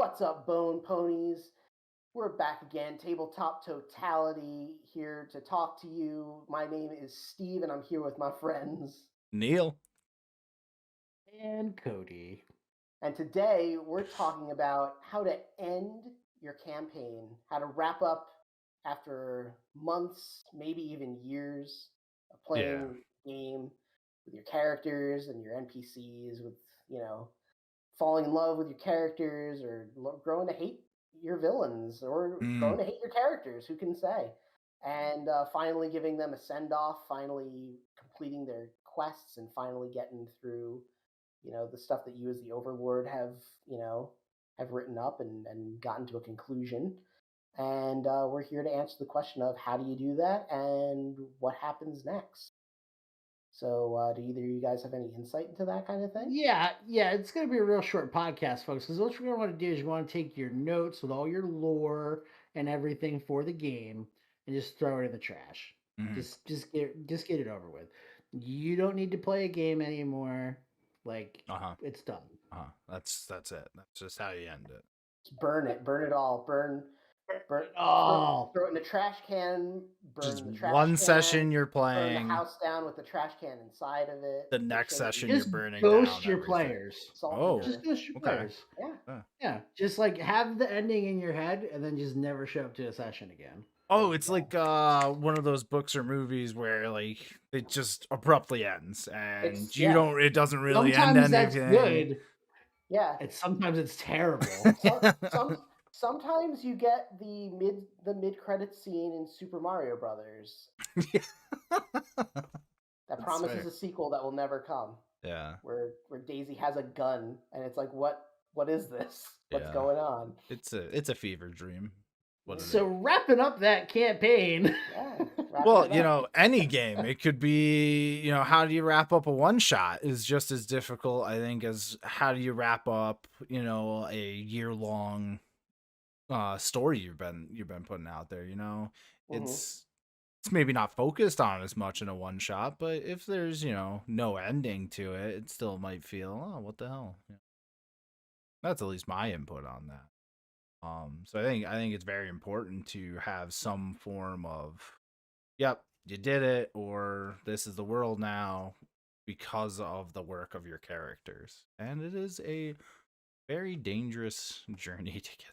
What's up, Bone Ponies? We're back again, Tabletop Totality, here to talk to you. My name is Steve, and I'm here with my friends. Neil. And Cody. And today we're talking about how to end your campaign, how to wrap up after months, maybe even years of playing the game with your characters and your NPCs, with, falling in love with your characters or growing to hate your villains or growing to hate your characters. Who can say? And finally giving them a send off, finally completing their quests, and finally getting through, the stuff that you as the Overlord have written up and gotten to a conclusion. And we're here to answer the question of how do you do that and what happens next. So, do either of you guys have any insight into that kind of thing? Yeah, it's going to be a real short podcast, folks, because what you're going to want to do is you want to take your notes with all your lore and everything for the game and just throw it in the trash. Just get it over with. You don't need to play a game anymore. Like, it's done. That's it. That's just how you end it. Just burn it all. Burn it all. Throw it in a trash can. Burn just the trash one can, session you're playing. Burn the house down with the trash can inside of it. The next session just you're burning ghost down your everything. players. Just ghost your players. Yeah. Just like have the ending in your head and then just never show up to a session again. Oh, it's like one of those books or movies where like it just abruptly ends and it doesn't really sometimes end anything. That's good. Yeah. Sometimes it's terrible. Sometimes you get the mid credit scene in Super Mario Brothers. That promises a sequel that will never come. Yeah. Where Daisy has a gun and it's like, what is this? What's going on? It's a fever dream. So wrapping up that campaign. Well, any game. It could be, how do you wrap up a one shot is just as difficult, I think, as how do you wrap up, a year-long story you've been putting out there. It's maybe not focused on as much in a one shot, but if there's, no ending to it, it still might feel, oh, what the hell? That's at least my input on that. So I think it's very important to have some form of, yep, you did it, or this is the world now because of the work of your characters. And it is a very dangerous journey to get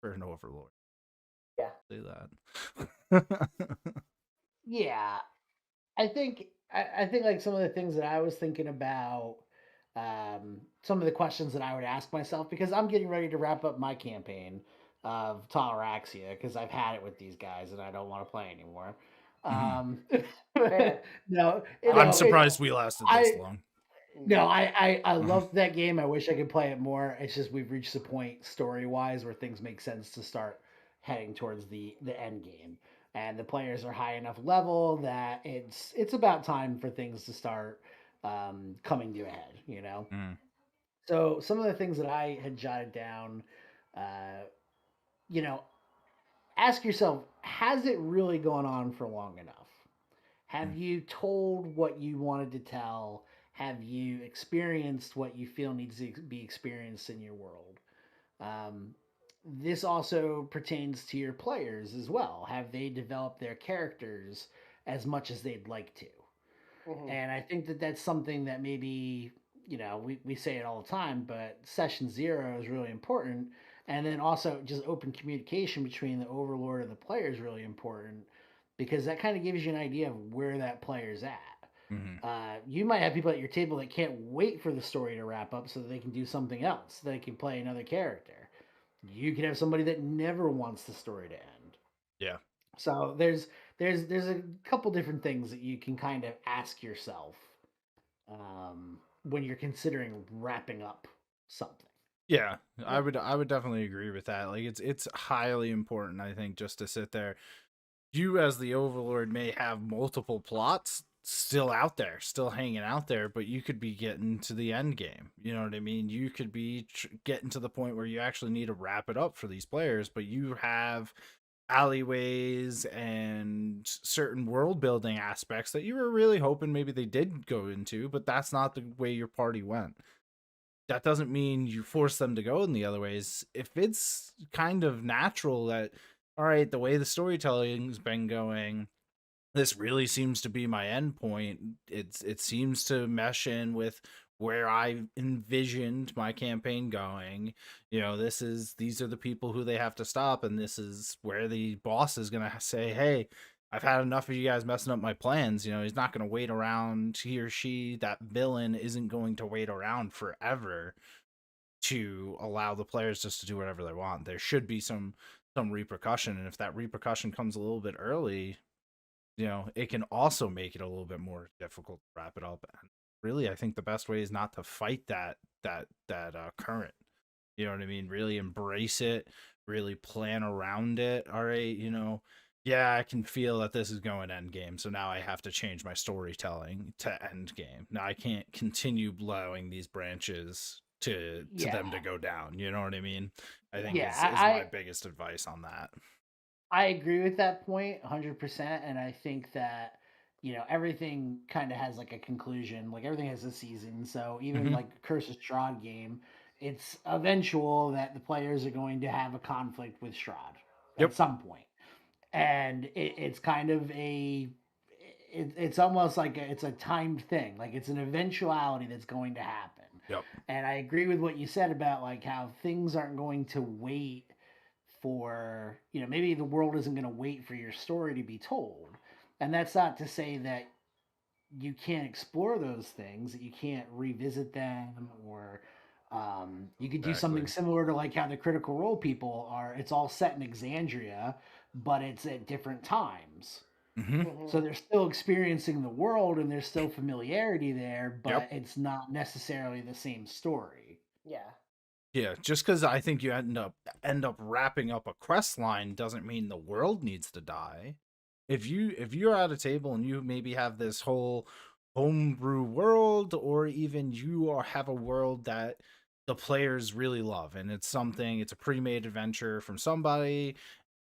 for an overlord. Yeah. Say that. Yeah. I think like some of the things that I was thinking about, some of the questions that I would ask myself, because I'm getting ready to wrap up my campaign of Toleraxia because I've had it with these guys and I don't want to play anymore. No, I'm surprised we lasted this long. No, I love that game. I wish I could play it more. It's just we've reached the point story wise where things make sense to start heading towards the end game, and the players are high enough level that it's about time for things to start coming to a head. So some of the things that I had jotted down, ask yourself, has it really gone on for long enough? Have you told what you wanted to tell? Have you experienced what you feel needs to be experienced in your world? This also pertains to your players as well. Have they developed their characters as much as they'd like to? And I think that that's something that maybe, we say it all the time, but session 0 is really important. And then also just open communication between the overlord and the player is really important because that kind of gives you an idea of where that player's at. You might have people at your table that can't wait for the story to wrap up so that they can do something else. They can play another character. You could have somebody that never wants the story to end. Yeah. So there's a couple different things that you can kind of ask yourself when you're considering wrapping up something. Yeah, I would definitely agree with that. Like it's highly important, I think, just to sit there. You as the overlord may have multiple plots still out there, still hanging out there, but you could be getting to the end game. You know what I mean? You could be getting to the point where you actually need to wrap it up for these players, but you have alleyways and certain world building aspects that you were really hoping maybe they did go into, but that's not the way your party went. that doesn't mean you force them to go in the other ways. If it's kind of natural that, all right, the way the storytelling's been going, this really seems to be my end point. It seems to mesh in with where I envisioned my campaign going. These are the people who they have to stop, and this is where the boss is gonna say, "Hey, I've had enough of you guys messing up my plans." He's not gonna wait around. He or she, that villain, isn't going to wait around forever to allow the players just to do whatever they want. There should be some repercussion, and if that repercussion comes a little bit early, it can also make it a little bit more difficult to wrap it up. And really, I think the best way is not to fight that current. You know what I mean? Really embrace it, really plan around it. All right, yeah, I can feel that this is going end game, so now I have to change my storytelling to end game. Now I can't continue blowing these branches to them to go down. You know what I mean? I think is my biggest advice on that. I agree with that point 100%. And I think that, everything kind of has like a conclusion, like everything has a season. So even like Curse of Strahd game, it's eventual that the players are going to have a conflict with Strahd at some point. And it's kind of it's almost like it's a timed thing. Like it's an eventuality that's going to happen. Yep. And I agree with what you said about like how things aren't going to wait for, maybe the world isn't going to wait for your story to be told. And that's not to say that you can't explore those things, that you can't revisit them, or you could do something similar to like how the Critical Role people are. It's all set in Exandria, but it's at different times. So they're still experiencing the world and there's still familiarity there, but it's not necessarily the same story. Yeah, just because I think you end up wrapping up a quest line doesn't mean the world needs to die. If you're at a table and you maybe have this whole homebrew world, or even have a world that the players really love, and it's a pre-made adventure from somebody,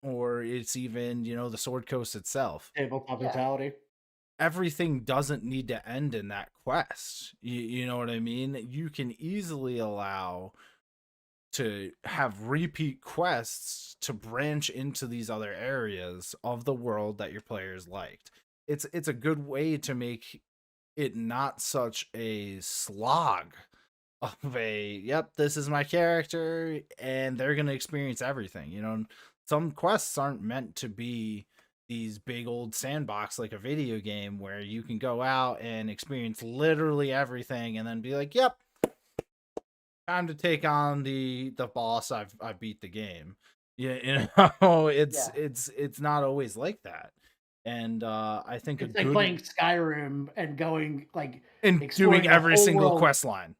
or it's even the Sword Coast itself. Tabletop mentality. Everything doesn't need to end in that quest. You know what I mean? You can easily allow to have repeat quests to branch into these other areas of the world that your players liked. It's a good way to make it not such a slog of this is my character and they're going to experience everything. Some quests aren't meant to be these big old sandbox like a video game where you can go out and experience literally everything and then be like, yep, time to take on the boss. I've beat the game. It's not always like that. And I think it's like playing Skyrim and going like and doing every single quest line,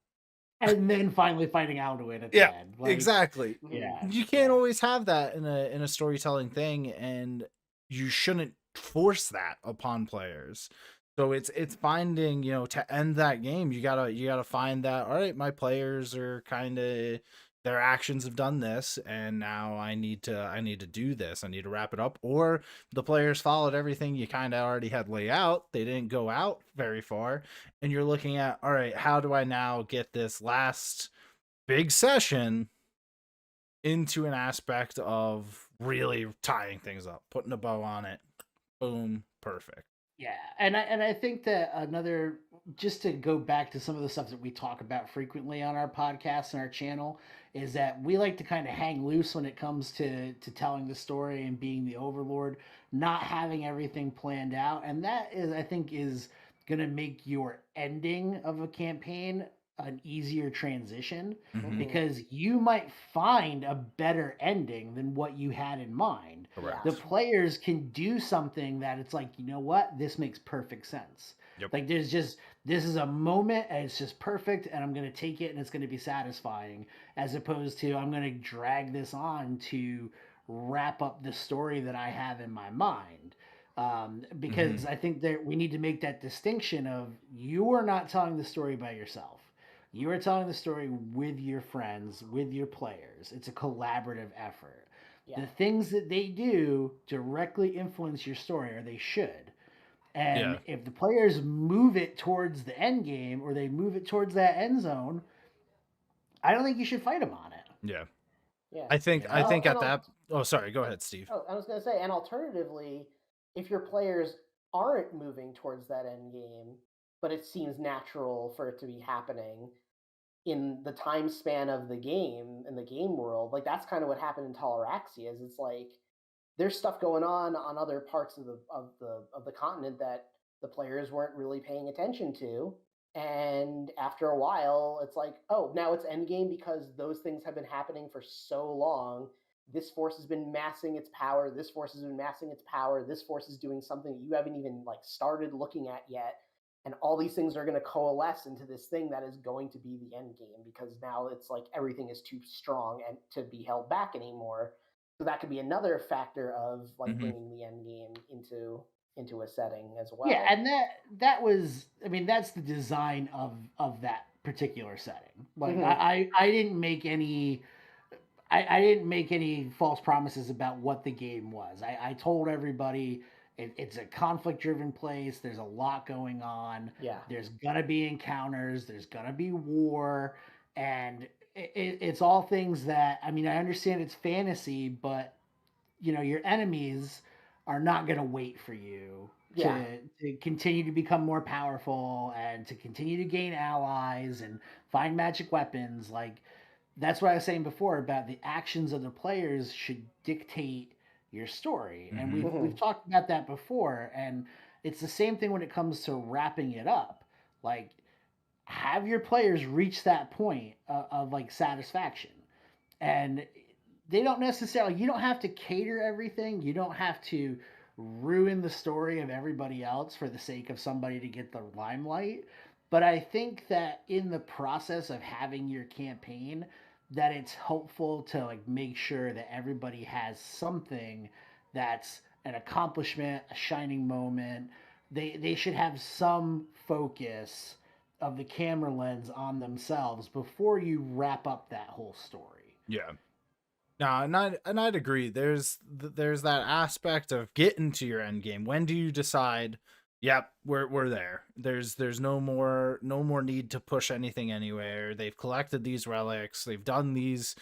and then finally fighting Alduin at the end. Like, exactly. Yeah, you can't always have that in a storytelling thing, and you shouldn't force that upon players. So it's finding, to end that game, you gotta find that, all right, my players are kind of, their actions have done this, and now I need to do this. I need to wrap it up. Or the players followed everything you kind of already had laid out. They didn't go out very far, and you're looking at, all right, how do I now get this last big session into an aspect of really tying things up, putting a bow on it. Boom, perfect. Yeah, and I think that just to go back to some of the stuff that we talk about frequently on our podcast and our channel, is that we like to kind of hang loose when it comes to telling the story and being the overlord, not having everything planned out. And that is, I think, is going to make your ending of a campaign an easier transition, because you might find a better ending than what you had in mind. Correct. The players can do something that it's like, you know what, this makes perfect sense. Like this is a moment and it's just perfect, and I'm going to take it and it's going to be satisfying, as opposed to I'm going to drag this on to wrap up the story that I have in my mind. Because I think that we need to make that distinction of, you are not telling the story by yourself. You are telling the story with your friends, with your players. It's a collaborative effort. The things that they do directly influence your story, or they should. And if the players move it towards the end game, or they move it towards that end zone, I don't think you should fight them on it. Yeah. Yeah. I think Well, at that. Oh, sorry. Go ahead, Steve. I was gonna say, and alternatively, if your players aren't moving towards that end game, but it seems natural for it to be happening in the time span of the game in the game world, like that's kind of what happened in Toleraxia. Is it's like there's stuff going on other parts of the continent that the players weren't really paying attention to, and after a while it's like, oh, now it's endgame because those things have been happening for so long. This force has been massing its power, this force has been massing its power, this force is doing something that you haven't even like started looking at yet, and all these things are going to coalesce into this thing that is going to be the end game, because now it's like everything is too strong and to be held back anymore. So that could be another factor of like Mm-hmm. bringing the end game into a setting as well. Yeah, and that was, I mean, that's the design of that particular setting. Like Mhm. I didn't make any I didn't make any false promises about what the game was. I told everybody it's a conflict driven place. There's a lot going on. Yeah. There's gonna be encounters. There's gonna be war, and it's all things that, I mean, I understand it's fantasy, but your enemies are not going to wait for you Yeah. to continue to become more powerful and to continue to gain allies and find magic weapons. Like, that's what I was saying before about the actions of the players should dictate your story. And Mm-hmm. we've Mhm. talked about that before, and it's the same thing when it comes to wrapping it up. Like, have your players reach that point of like satisfaction. And they don't necessarily, you don't have to cater everything. You don't have to ruin the story of everybody else for the sake of somebody to get the limelight. But I think that in the process of having your campaign, that it's helpful to like make sure that everybody has something that's an accomplishment, a shining moment. They should have some focus of the camera lens on themselves before you wrap up that whole story. Yeah. No, and I'd agree. There's that aspect of getting to your end game. When do you decide? Yep, we're there. There's no more need to push anything anywhere. They've collected these relics. They've done these.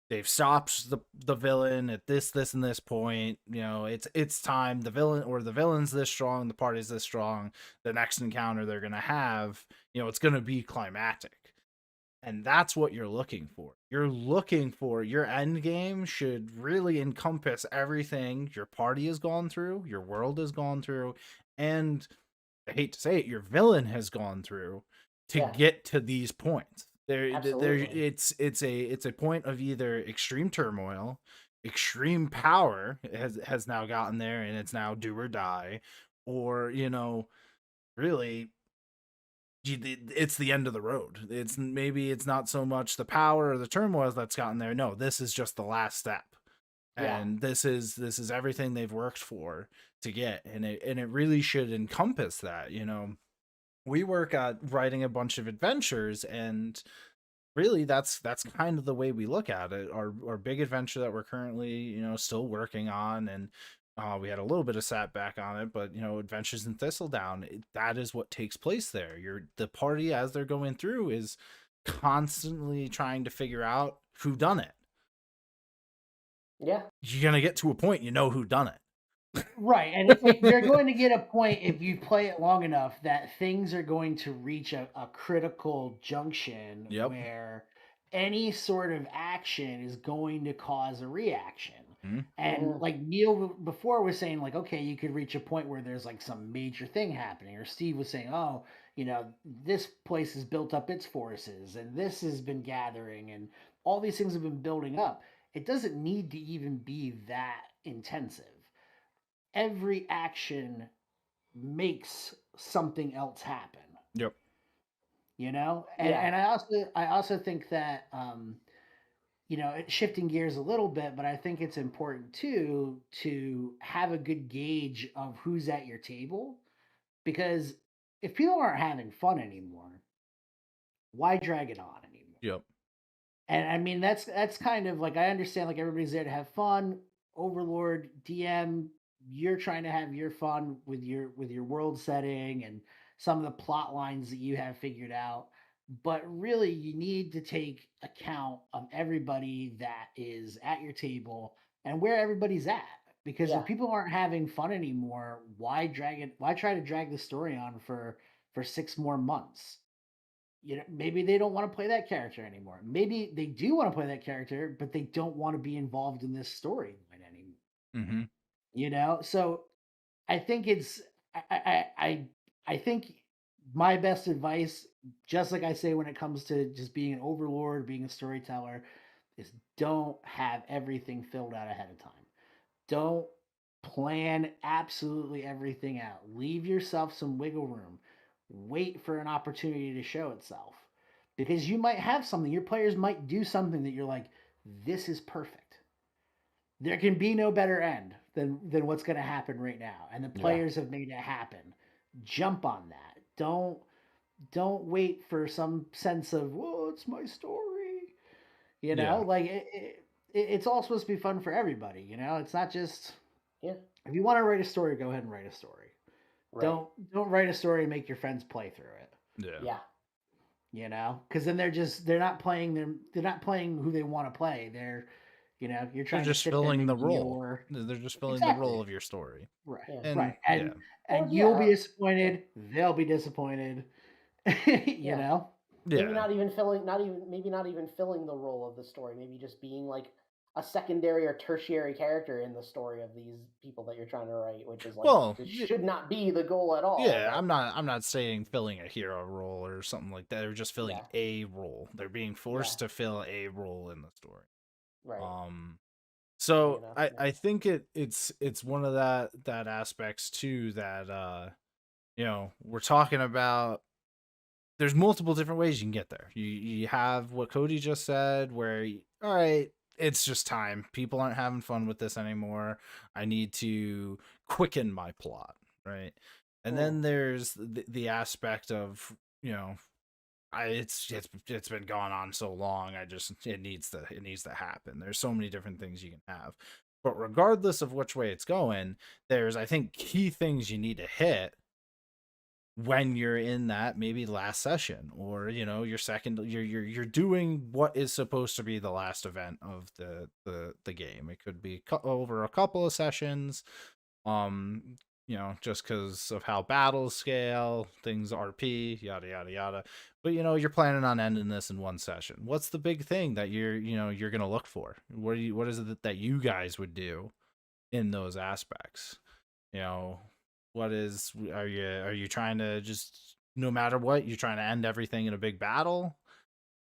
They've stopped the villain at this and this point. It's time. The villain's this strong. The party's this strong. The next encounter they're gonna have, it's gonna be climactic. And that's what you're looking for. You're looking for your end game should really encompass everything your party has gone through, your world has gone through, and I hate to say it, your villain has gone through to Yeah. get to these points. Absolutely. It's a point of either extreme turmoil, extreme power has now gotten there and it's now do or die, or really it's the end of the road. It's not so much the power or the turmoil that's gotten there. No, this is just the last step, Yeah. and this is everything they've worked for to get, and it really should encompass that. We work at writing a bunch of adventures, and really that's kind of the way we look at it. Our big adventure that we're currently still working on, and we had a little bit of setback on it, but Adventures in Thistledown, that is what takes place there. The party as they're going through is constantly trying to figure out who done it. Yeah. You're gonna get to a point who done it. Right, and you're going to get a point if you play it long enough that things are going to reach a critical junction Yep. where any sort of action is going to cause a reaction. Mm-hmm. And Mhm. like Neil before was saying, like, okay, you could reach a point where there's like some major thing happening, or Steve was saying, oh, this place has built up its forces, and this has been gathering, and all these things have been building up. It doesn't need to even be that intensive. Every action makes something else happen, Yep. and Yeah. I also think that shifting gears a little bit, but I think it's important too to have a good gauge of who's at your table, because if people aren't having fun anymore, why drag it on anymore? Yep. And I mean, that's kind of like, I understand, like, everybody's there to have fun. Overlord, DM, you're trying to have your fun with your world setting and some of the plot lines that you have figured out. But really, you need to take account of everybody that is at your table and where everybody's at. Because if Yeah. people aren't having fun anymore, why drag it? Why try to drag the story on for 6 more months? Maybe they don't want to play that character anymore. Maybe they do want to play that character, but they don't want to be involved in this storyline anymore. Mm-hmm. So I think it's I think my best advice, just like I say when it comes to just being an overlord, being a storyteller, is don't have everything filled out ahead of time. Don't plan absolutely everything out. Leave yourself some wiggle room. Wait for an opportunity to show itself. Because you might have something, your players might do something that you're like, this is perfect. There can be no better end than what's going to happen right now, and the Yeah. players have made it happen. Jump on that. Don't wait for some sense of, well, it's my story. Yeah. Like it's all supposed to be fun for everybody. It's not just, Yeah. if you want to write a story, go ahead and write a story. Right. Don't write a story and make your friends play through it. Yeah. Because then they're not playing who they want to play. You're They're trying to just fit them filling the into role. your. They're just filling the Exactly. role of your story. Right, Yeah. And right, yeah. Or and you'll yeah. be Yeah. disappointed. They'll be disappointed. you Yeah. know. Maybe Yeah. not even filling the role of the story. Maybe just being like a secondary or tertiary character in the story of these people that you're trying to write, which is like Well, this should not be the goal at all. yeah, But I'm not saying filling a hero role or something like that. They're just filling yeah, a role. They're being yeah, forced to fill a role in the story. right. Um so Yeah. I think it's one of that aspects too that we're talking about. There's multiple different ways you can get there. You have what Cody just said, where all right, it's just time. People aren't having fun with this anymore. I need to quicken my plot, right? And Mm. then there's the aspect of it's been going on so long. It needs to happen. There's so many different things you can have, but regardless of which way it's going, there's I think key things you need to hit when you're in that maybe last session, or your second, you're doing what is supposed to be the last event of the game. It could be over a couple of sessions, um just because of how battles scale, things RP, yada yada yada. But you're planning on ending this in one session. What's the big thing that you're gonna look for? What is it that you guys would do in those aspects? you know are you trying to just, no matter what, you're trying to end everything in a big battle?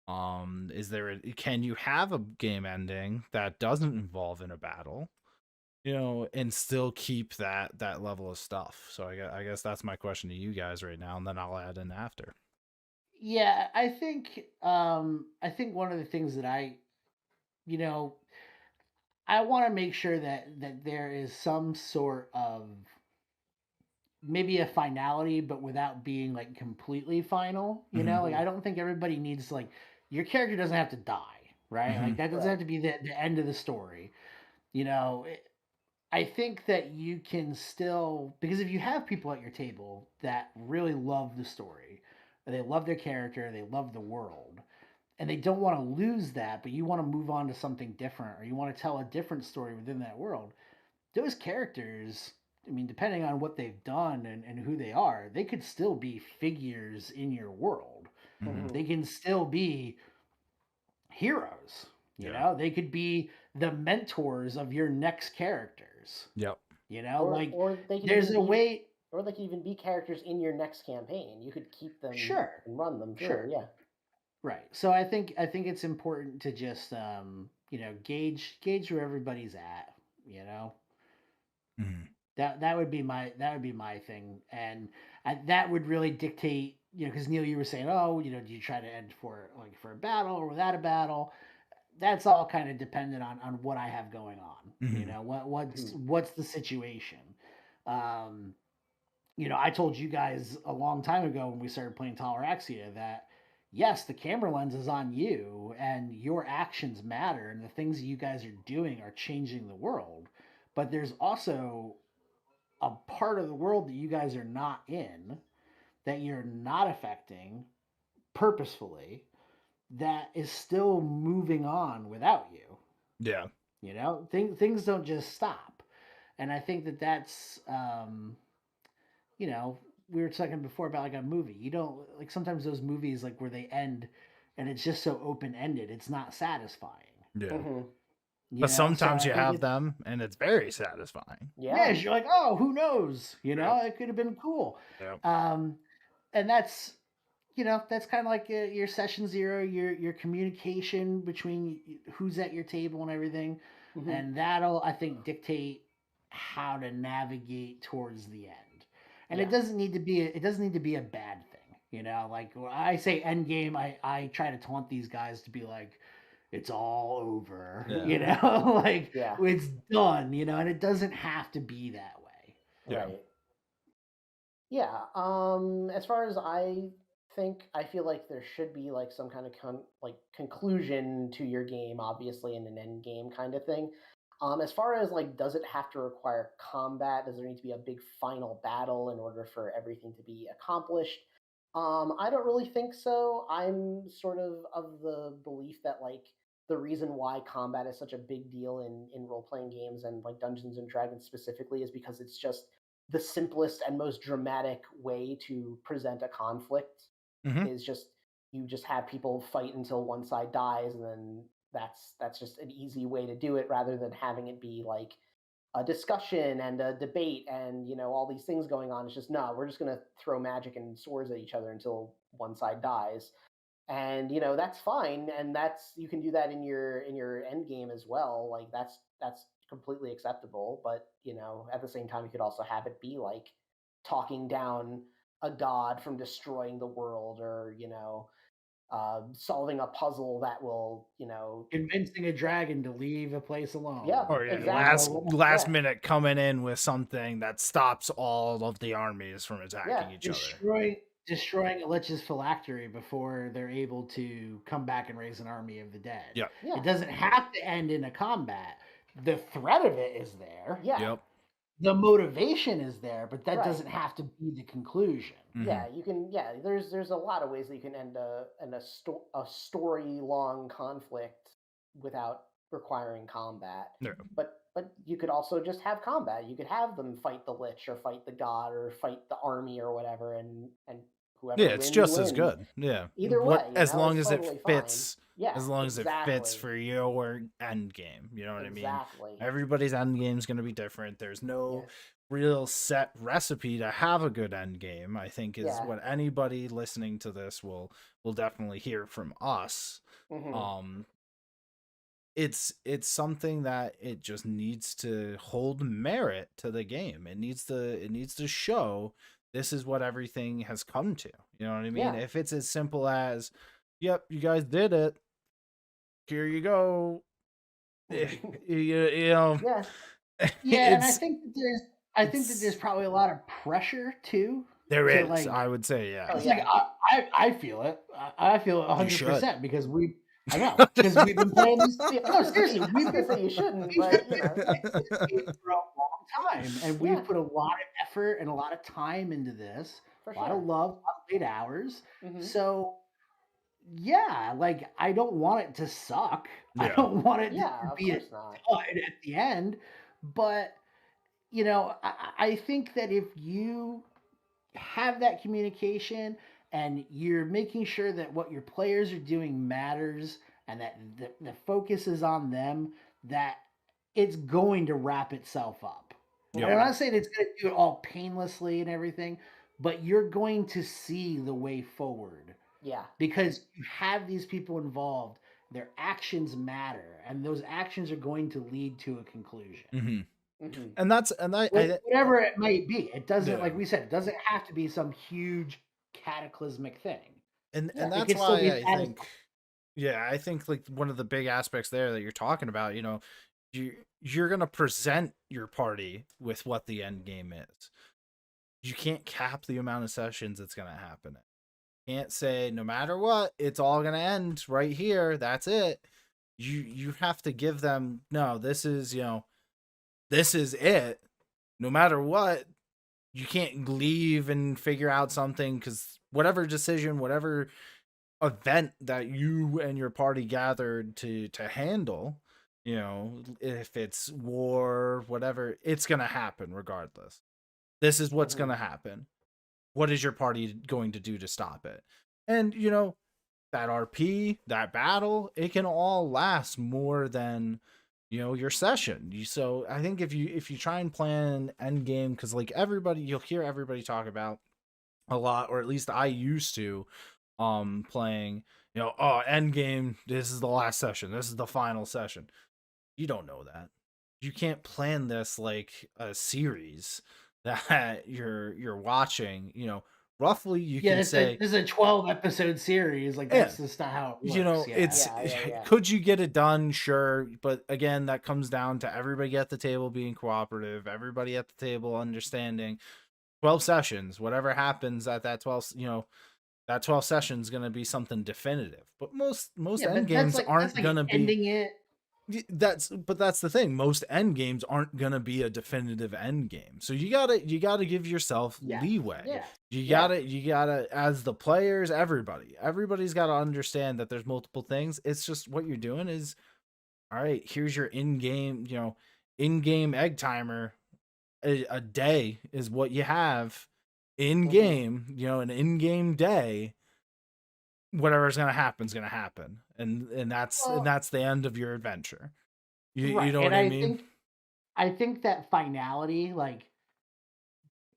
Can you have a game ending that doesn't involve in a battle, and still keep that level of stuff? So I guess that's my question to you guys right now, and then I'll add in after. Yeah, I think one of the things that you know, I want to make sure that there is some sort of, maybe a finality, but without being like completely final. Like, Mm. I don't think everybody needs, like, your character doesn't have to die, right? Mm-hmm. Like, that doesn't Right. have to be the end of the story. You know, I think that you can still, because if you have people at your table that really love the story, they love their character, they love the world, and they don't want to lose that, but you want to move on to something different, or you want to tell a different story within that world, those characters, I mean, depending on what they've done and who they are, they could still be figures in your world. Mm-hmm. Mm-hmm. They can still be heroes. Yeah. They could be the mentors of your next characters. Yep. Or Like, or they could there's even a be way. or they could even be characters in your next campaign. You could keep them Sure, and run them through. sure, Yeah. right. So I think it's important to just gauge where everybody's at. You know, Mm-hmm. that would be my thing, and that would really dictate. Because Neil, you were saying, oh, do you try to end for a battle or without a battle? That's all kind of dependent on what I have going on. Mm-hmm. What's Mm. what's the situation. Um, I told you guys a long time ago when we started playing Toleraxia that yes, the camera lens is on you, and your actions matter, and the things that you guys are doing are changing the world. But there's also a part of the world that you guys are not in, that you're not affecting, purposefully that is still moving on without you. Yeah. You know, things don't just stop, and I think that that's you know, we were talking before about like a movie. You don't like sometimes those movies like where they end and it's just so open ended. It's not satisfying. Yeah. Mm-hmm. You But know, so sometimes I you think have it. them and it's very satisfying. Yeah. Yes, you're like, oh, who knows? You Yeah. know, it could have been cool. Yeah. Um, and that's that's kind of like your session zero, your communication between who's at your table and everything, Mm-hmm. and that'll I think dictate how to navigate towards the end. And Yeah. it doesn't need to be a bad thing, you know. Like when I say end game, I try to taunt these guys to be like, it's all over, Yeah. you know, like Yeah. it's done, you know, and it doesn't have to be that way. Yeah. Right. Yeah. As far as I think, I feel like there should be like some kind of like conclusion to your game, obviously, in an end game kind of thing. As far as like, does it have to require combat? Does there need to be a big final battle in order for everything to be accomplished? I don't really think so. I'm sort of the belief that like the reason why combat is such a big deal in role playing games and like Dungeons and Dragons specifically is because it's just the simplest and most dramatic way to present a conflict Mm-hmm. is just you just have people fight until one side dies, and then that's just an easy way to do it rather than having it be like a discussion and a debate and all these things going on. It's just no, we're just going to throw magic and swords at each other until one side dies, and that's fine, and that's you can do that in your end game as well. Like that's completely acceptable, but at the same time you could also have it be like talking down a god from destroying the world, or solving a puzzle that will Convincing a dragon to leave a place alone. Yeah, Or yeah, exactly. last Yeah. minute coming in with something that stops all of the armies from attacking each other. Destroying a lich's phylactery before they're able to come back and raise an army of the dead. Yeah. Yeah. It doesn't have to end in a combat. The threat of it is there. Yeah. Yep. The motivation is there, but that Right. doesn't have to be the conclusion. Yeah, you can. Yeah, there's a lot of ways that you can end a story long conflict without requiring combat. Yeah. But you could also just have combat. You could have them fight the lich or fight the god or fight the army or whatever, and whoever Yeah, it's wins just as wins. good. Yeah. Either way, as long it's as totally it fits. fine. Yeah, As long as it fits exactly. for your end game. You know what I mean? Exactly. Everybody's end game is going to be different. There's no Yes. real set recipe to have a good end game, I think is Yeah. what anybody listening to this will definitely hear from us. Mhm. It's something that it just needs to hold merit to the game. It needs to show this is what everything has come to. You know what I mean? Yeah. If it's as simple as, yep, you guys did it, here you go. you know, Yeah. Yeah, and I it's think that there's probably a lot of pressure too. there to, is, like, I would say, yeah. Oh, It's yeah. like I feel it. I feel it You should. 100% because I know because we've been playing this. No, seriously, I was we've gonna been say you shouldn't, we've but been playing this game for a long time, and Yeah. we've put a lot of effort and a lot of time into this. For A lot sure. of love, a lot of late hours. Mhm. So yeah, like I don't want it to suck. I Yeah. don't want it Yeah, to of be a course not. dud at the end. But I think that if you have that communication and you're making sure that what your players are doing matters and that the focus is on them, that it's going to wrap itself up. Yep. And I'm not saying it's going to do it all painlessly and everything, but you're going to see the way forward Yeah. because you have these people involved. Their actions matter, and those actions are going to lead to a conclusion. Mhm. Mhm. And that's Whatever it might be. It doesn't, Yeah. like we said, it doesn't have to be some huge cataclysmic thing. and Yeah. It that's can still why be I satisfying. think, yeah, I think like one of the big aspects there that you're talking about, you're gonna present your party with what the end game is. You can't cap the amount of sessions that's gonna happen. You can't say no matter what, it's all gonna end right here. That's it. You have to give them, no, this is it. No matter what, you can't leave and figure out something because whatever decision, whatever event that you and your party gathered to handle, you know, if it's war, whatever, it's going to happen regardless. This is what's going to happen. What is your party going to do to stop it? And, you know, that RP, that battle, it can all last more than, you know, your session. So I think if you try and plan end game, because like everybody, you'll hear everybody talk about a lot, or at least I used to, playing, you know, oh, end game, this is the last session, this is the final session. You don't know that. You can't plan this like a series that you're watching, you know. Roughly you Yeah, can say, this is a 12 episode series. Like yeah, that's just not how it works. you know, Yeah. it's Yeah. could you get it done? Sure, but again, that comes down to everybody at the table being cooperative, everybody at the table understanding. 12 sessions, whatever happens at that 12, you know, that 12 session is going to be something definitive. But most Yeah, end but games that's aren't like going to be. ending it. That's the thing. Most end games aren't going to be a definitive end game. So you gotta give yourself leeway. Yeah. You gotta, as the players, everybody's got to understand that there's multiple things. It's just what you're doing is, all right, here's your in-game, you know, in-game egg timer. A day is what you have in game, you know, an in-game day. Whatever's gonna happen is gonna happen, and that's the end of your adventure. You know what I mean? I think that finality, like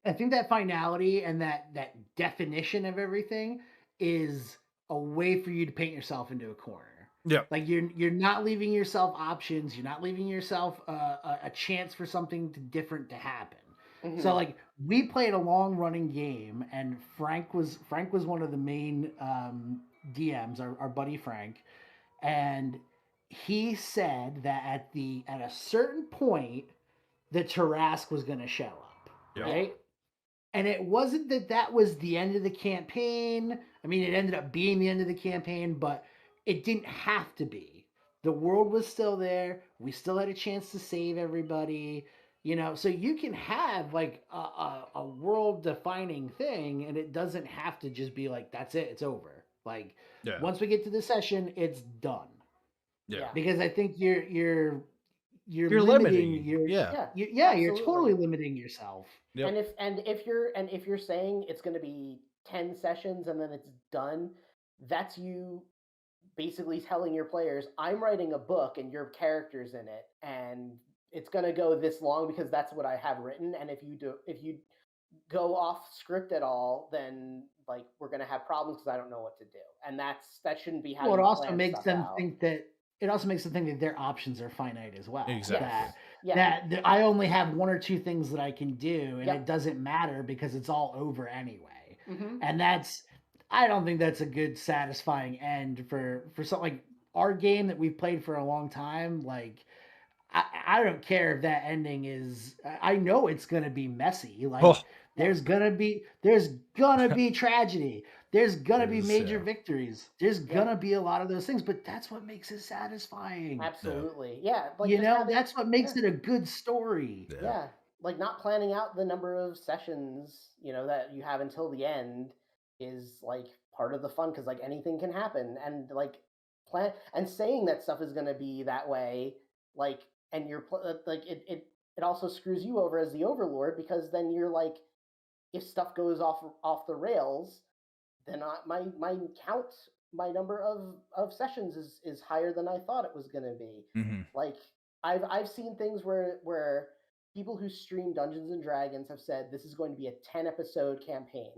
I think that finality and that definition of everything is a way for you to paint yourself into a corner. Yeah. Like you're not leaving yourself options. You're not leaving yourself a chance for something different to happen. So like we played a long running game, and Frank was one of the main DMs, our buddy Frank, and he said that at a certain point the Tarask was going to show up, right? And it wasn't that was the end of the campaign. I mean, it ended up being the end of the campaign, but it didn't have to be. The world was still there. We still had a chance to save everybody. You know, so you can have like a world defining thing, and it doesn't have to just be like, that's it, it's over. Like, once we get to the session, it's done. Yeah. Because I think you're limiting. You're totally limiting yourself. Yep. And if you're saying it's going to be 10 sessions and then it's done, that's you basically telling your players, I'm writing a book and your character's in it, and it's going to go this long because that's what I have written. And if you go off script at all, then like we're going to have problems because I don't know what to do. And that shouldn't be how. Well, it also makes them think that. It also makes them think that their options are finite as well. Exactly. That I only have one or two things that I can do, and it doesn't matter because it's all over anyway. And I don't think that's a good, satisfying end for something like our game that we've played for a long time. Like, I don't care if that ending is. I know it's going to be messy. Like, there's gonna be tragedy. There's gonna be major victories. There's gonna be a lot of those things, but that's what makes it satisfying. Absolutely, yeah. Like, you know, that's what makes it a good story. Yeah, like not planning out the number of sessions, you know, that you have until the end is like part of the fun because like anything can happen, and like plan and saying that stuff is gonna be that way, like, and you're like it also screws you over as the overlord because then you're like, if stuff goes off the rails, then my count, my number of sessions is higher than I thought it was going to be. Like I've seen things where people who stream Dungeons and Dragons have said this is going to be a 10 episode campaign,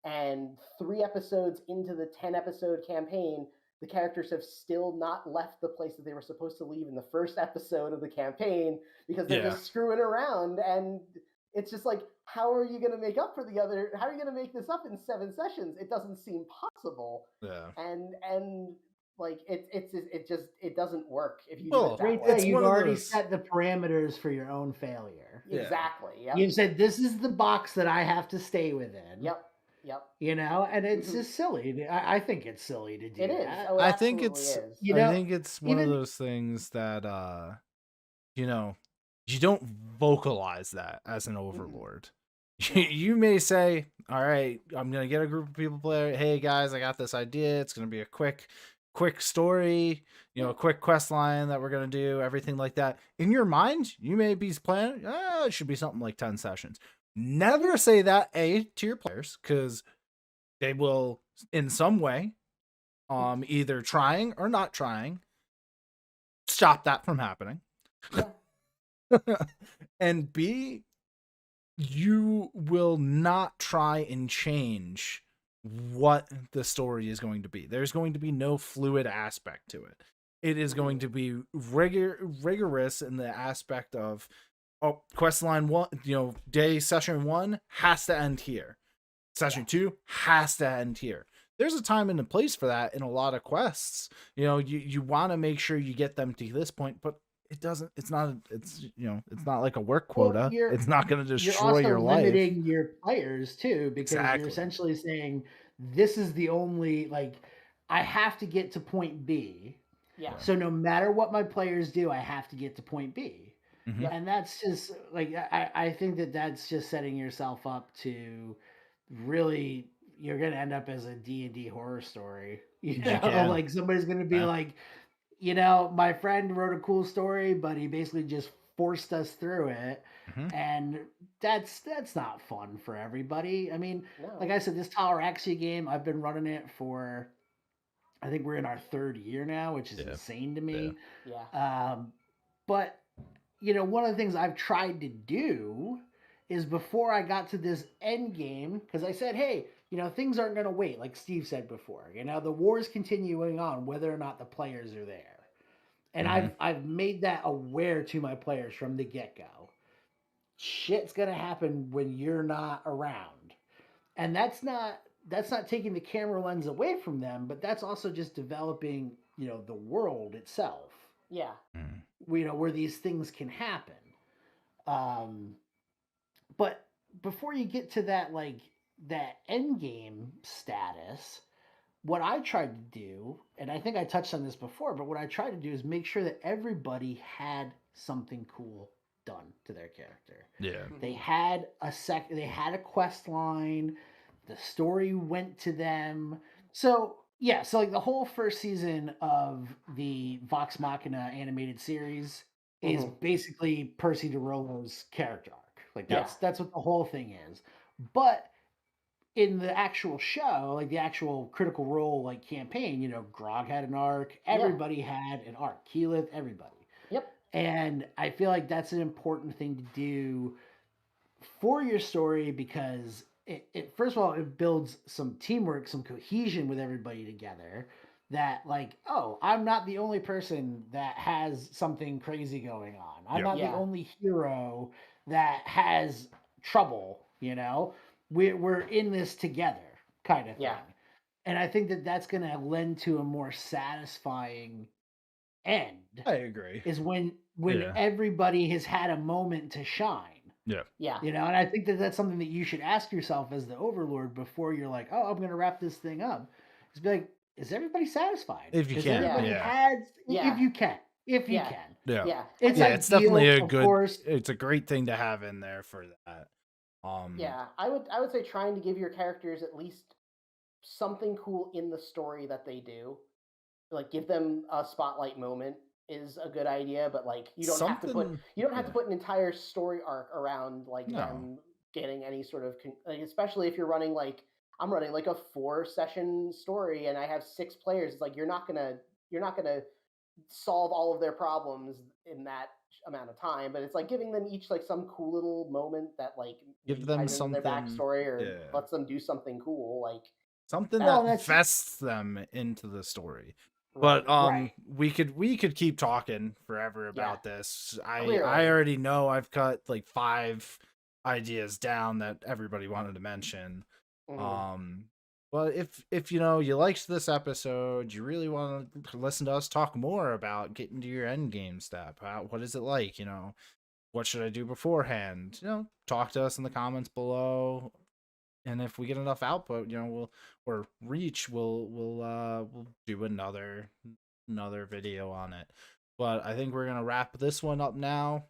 and 3 episodes into the 10 episode campaign, the characters have still not left the place that they were supposed to leave in the first episode of the campaign because they're just screwing around. And it's just like, how are you going to make up for the other? How are you going to make this up in 7 sessions? It doesn't seem possible. Yeah. And like it doesn't work if you do it that way. You've already set the parameters for your own failure. Exactly. Yep. You've said this is the box that I have to stay within. Yep. You know, and it's just silly. I think it's silly to do that. It is. Oh, I think it's. is. You know, I think it's one of those things that you know, you don't vocalize that as an overlord. You may say, all right, I'm gonna get a group of people play. Hey guys, I got this idea. It's gonna be a quick story, a quick quest line that we're gonna do, everything like that. In your mind, you may be planning, it should be something like 10 sessions. Never say that to your players, because they will in some way, either trying or not trying, stop that from happening. Yeah. And B, you will not try and change what the story is going to be. There's going to be no fluid aspect to it. It is going to be rigorous in the aspect of, quest line 1, day session 1 has to end here. Session 2 has to end here. There's a time and a place for that in a lot of quests. You want to make sure you get them to this point, but it's not like a work quota. It's not going to destroy your life. You're also limiting your players too, because Exactly. you're essentially saying, this is the only, I have to get to point B. Yeah. So no matter what my players do, I have to get to point B. Mm-hmm. And that's just I think that's just setting yourself up to really, you're going to end up as a D&D horror story. Like somebody's going to be like, my friend wrote a cool story, but he basically just forced us through it. Mm-hmm. And that's not fun for everybody. I mean, No. like I said, this Toleraxia game, I've been running it for, I think we're in our 3rd year now, which is insane to me. Yeah. But, one of the things I've tried to do is, before I got to this end game, because I said, hey, things aren't going to wait, like Steve said before. The war's continuing on whether or not the players are there. And I've made that aware to my players from the get-go. Shit's going to happen when you're not around. And that's not taking the camera lens away from them, but that's also just developing, the world itself. Yeah. Where these things can happen. But before you get to that, that end game status, what I tried to do, and I think I touched on this before, but what I tried to do is make sure that everybody had something cool done to their character. Yeah. They had they had a quest line, the story went to them. So the whole first season of the Vox Machina animated series is basically Percy DeRollo's character arc. That's what the whole thing is. But in the actual show, the actual Critical Role campaign, Grog had an arc, everybody had an arc, Keyleth, everybody. Yep. And I feel like that's an important thing to do for your story, because it first of all, it builds some teamwork, some cohesion with everybody together, that I'm not the only person that has something crazy going on. I'm not the only hero that has trouble, we're in this together, kind of thing. And I think that that's going to lend to a more satisfying end. I agree. Is when everybody has had a moment to shine. Yeah. And I think that that's something that you should ask yourself as the Overlord before you're like, oh, I'm going to wrap this thing up. Is be like, is everybody satisfied? If you can. If you can. If you can. Yeah. It's it's definitely a good, course. It's a great thing to have in there for that. I would say trying to give your characters at least something cool in the story that they do. Give them a spotlight moment is a good idea, but you don't have to put an entire story arc around them getting any sort of especially if you're running I'm running a 4-session story and I have 6 players. It's you're not gonna solve all of their problems in that amount of time, but it's giving them each some cool little moment that give them something, their backstory or lets them do something cool, something that vests them into the story. But we could keep talking forever about this. I already know I've cut 5 ideas down that everybody wanted to mention. But if you liked this episode, you really want to listen to us talk more about getting to your end game step. What is it like? What should I do beforehand? Talk to us in the comments below. And if we get enough output, we'll do another video on it. But I think we're gonna wrap this one up now.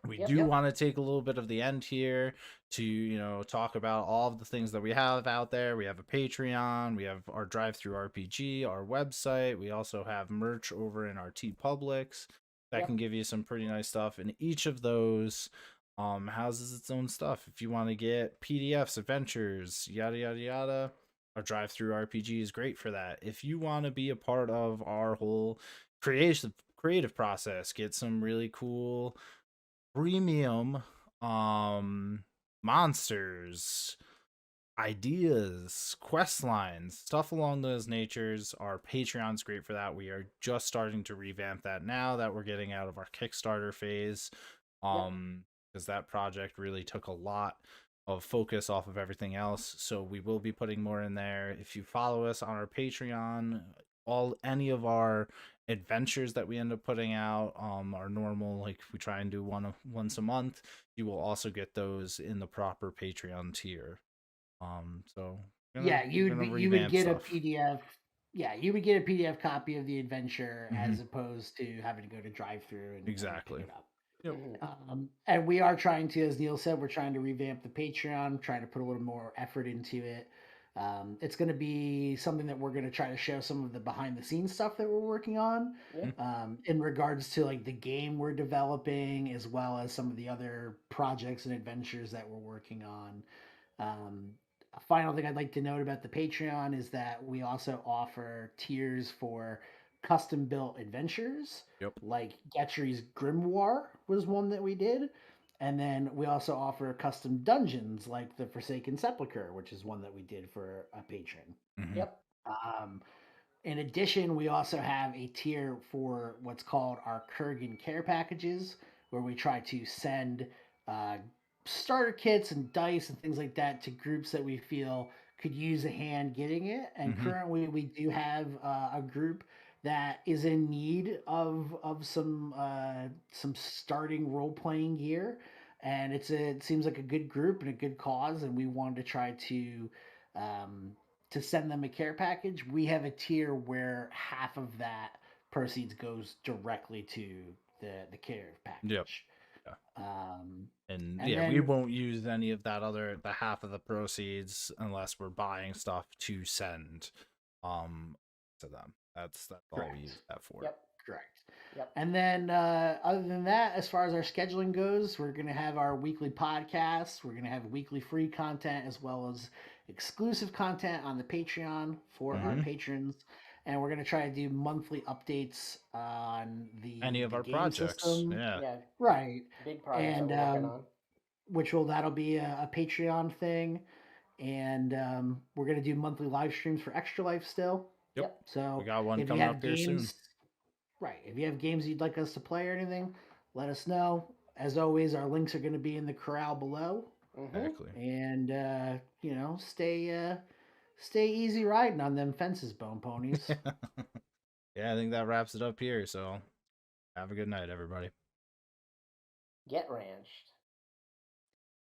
We Yep. do want to take a little bit of the end here to talk about all of the things that we have out there. We have a Patreon, we have our drive through RPG, our website. We also have merch over in our T Publix that can Yep. give you some pretty nice stuff. And each of those houses its own stuff. If you want to get PDFs, adventures, yada yada yada, our drive through RPG is great for that. If you want to be a part of our whole creative process, get some really cool premium monsters, ideas, quest lines, stuff along those natures. Our Patreon's great for that. We are just starting to revamp that now that we're getting out of our Kickstarter phase. Yep. Because that project really took a lot of focus off of everything else. So we will be putting more in there. If you follow us on our Patreon, any of our adventures that we end up putting out are normal, like we try and do once a month. You will also get those in the proper Patreon tier. So Yeah, we're gonna you would revamp get a stuff. PDF. Yeah, you would get a PDF copy of the adventure Mhm. as opposed to having to go to drive through and pick Exactly. it up. Yep. And we are trying to, as Neil said, we're trying to revamp the Patreon, trying to put a little more effort into it. It's going to be something that we're going to try to show some of the behind the scenes stuff that we're working on Yep. in regards to like the game we're developing, as well as some of the other projects and adventures that we're working on. A final thing I'd like to note about the Patreon is that we also offer tiers for custom built adventures. Yep. Like Getry's Grimoire was one that we did. And then we also offer custom dungeons like the Forsaken Sepulchre, which is one that we did for a patron. Yep. Um, in addition, we also have a tier for what's called our Kurgan care packages, where we try to send uh, starter kits and dice and things like that to groups that we feel could use a hand getting it. And currently, we do have a group that is in need of some starting role playing gear, and it seems like a good group and a good cause, and we wanted to try um, to send them a care package. We have a tier where half of that proceeds goes directly to the care Yep. package. Yeah. And yeah, we then won't use any of the half of the proceeds unless we're buying stuff to send to them. That's all we use that for. Yep. correct. Yep. And then, other than that, as far as our scheduling goes, we're going to have our weekly podcasts. We're going to have weekly free content as well as exclusive content on the Patreon for our patrons. And we're going to try to do monthly updates on Any of the our game projects. system. Yeah. Yeah. Right. Big projects that And we're working on. that'll be a Patreon thing. And we're going to do monthly live streams for Extra Life still. Yep. So We got one if you coming have up here soon. right, if you have games you'd like us to play or anything, let us know. As always, our links are going to be in the corral below. Exactly. And stay easy riding on them fences, bone ponies. Yeah, I think that wraps it up here. So have a good night, everybody. Get ranched.